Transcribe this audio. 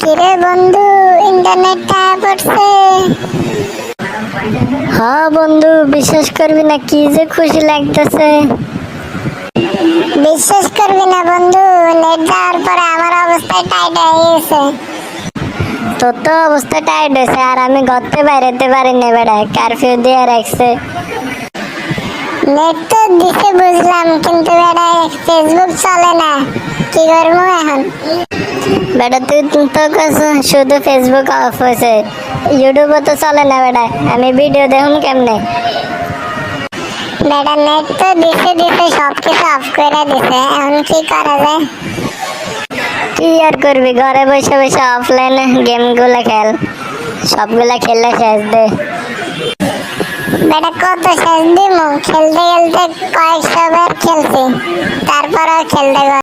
কিরে বন্ধু, ইন্টারনেটটা পড়ছে? হ্যাঁ বন্ধু, বিশ্বাস করবি না কি যে খুশি লাগতেছে। বিশ্বাস করবি না বন্ধু, নেট যাওয়ার পরে আমার অবস্থা টাইট হয়ে গেছে। তোর তো অবস্থা টাইট হয়েছে, আর আমি ঘরতে বাইরেতে পারিনি বেড়া, কারফিউ দিয়ে রাখছে। নেট তো দিছে বুঝলাম, কিন্তু বেটা ফেসবুক চলে না, কি করবো এখন? বেটা তুই তো কাছে শুধু ফেসবুক অফ হয়েছে, ইউটিউবও তো চলে না বেটা, আমি ভিডিও দেখুন কেমনে? বেটা নেট তো দিছে সবকিছু অফ করে দিছে, এখন কি করা যায়? কি আর করবি, ঘরে বসে বসে অফলাইন গেম গুলা খেল, সবগুলা খেললে শেষ দে। বেটা কত শেষ দিমু? খেলতে খেলতে কয়েকশো বার খেলছি, তারপরও খেলতে